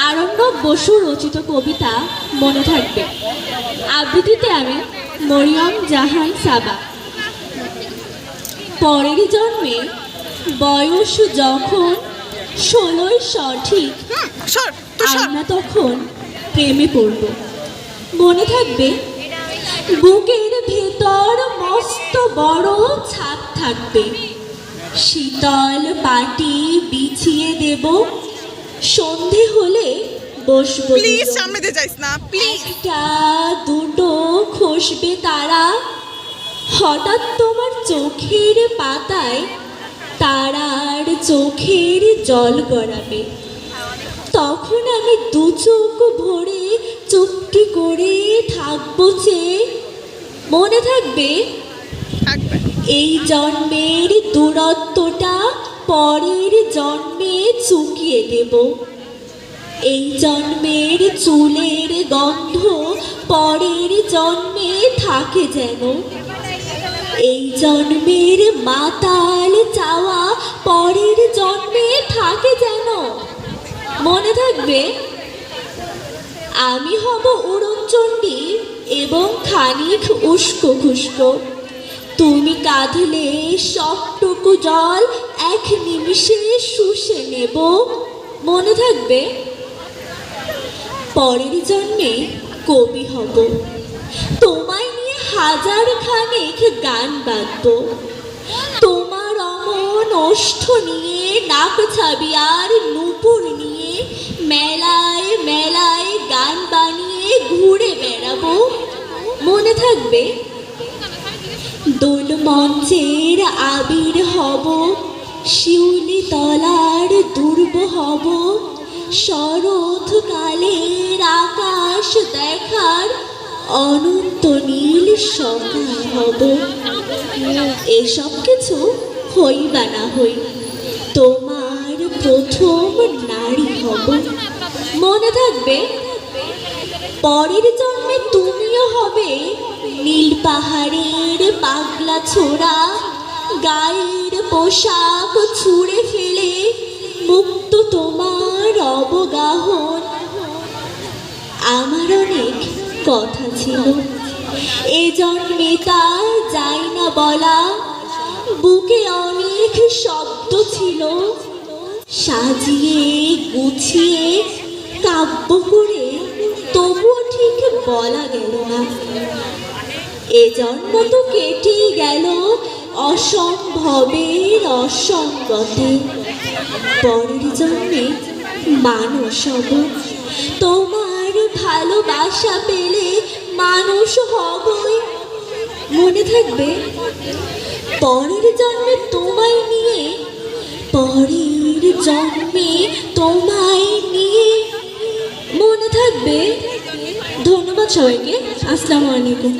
আরণ্যক বসু রচিত কবিতা মনে থাকবে। আবৃত্তিতে আমি মরিয়ম জাহান সাবা। পরের জন্মে বয়স যখন 16 সঠিক, আমরা তখন প্রেমে পড়ব। মনে থাকবে বুকের ভেতর মস্ত বড় ছাদ থাকবে, শীতল পাটি বিছিয়ে দেব, সন্ধে হলে বসবো। একটা দুটো খসবে তারা, হঠাৎ তোমার চোখের পাতায় তারার চোখের জল গড়াবে। তখন আমি দু চোখ ভরে চুপটি করে থাকবো চেয়ে। মনে থাকবে এই জন্মের দূরত্বটা পরের জন্মে চুকিয়ে দেব। এই জন্মের চুলের গন্ধ পরের জন্মে থাকে যেন। এই জন্মের মাতাল চাওয়া পরের জন্মে থাকে যেন। মনে থাকবে আমি হব উড়নচণ্ডী এবং খানিক উস্কো খুস্কো। তুমি কাঁদলে সবটুকু জল এক নিমিষে শুষে নেব। মনে থাকবে পরের জন্মে কবি হব, তোমায় নিয়ে হাজার খানেক গান বাঁধব। তোমার অমন ওষ্ঠ নিয়ে নাক ছাবি আর নূপুর নিয়ে মেলায় মেলায় গান বানিয়ে ঘুরে বেড়াবো। মনে থাকবে দোল মঞ্চের আবির হব, শিউলি তলার দুর্ব হব, শরৎকালের আকাশ দেখার অনন্ত নীল সকাল হব। এসব কিছু হই বা না হই, তোমার প্রথম নারী হব। মনে থাকবে পরের জন্মে তুমিও হবে নীল পাহাড়ের পাগলা ছোড়া, গায়ের পোশাক ছুঁড়ে ফেলে মুক্ত তোমার অবগাহন। আমার অনেক কথা ছিল এ জন্মে তা যায় না বলা, বুকে অনেক শব্দ ছিল সাজিয়ে গুছিয়ে কাব্য করে তবুও ঠিক বলা গেল না। এ জন্ম তো কেটেই গেল অসম্ভবের অসঙ্গতে। পরের জন্মে মানুষ হব, তোমার ভালোবাসা পেলে মানুষ হবই। মনে থাকবে পরের জন্মে তোমায় নিয়ে, পরের জন্মে তোমায় নিয়ে। মনে থাকবে। ধন্যবাদ সবাইকে। আসসালামু আলাইকুম।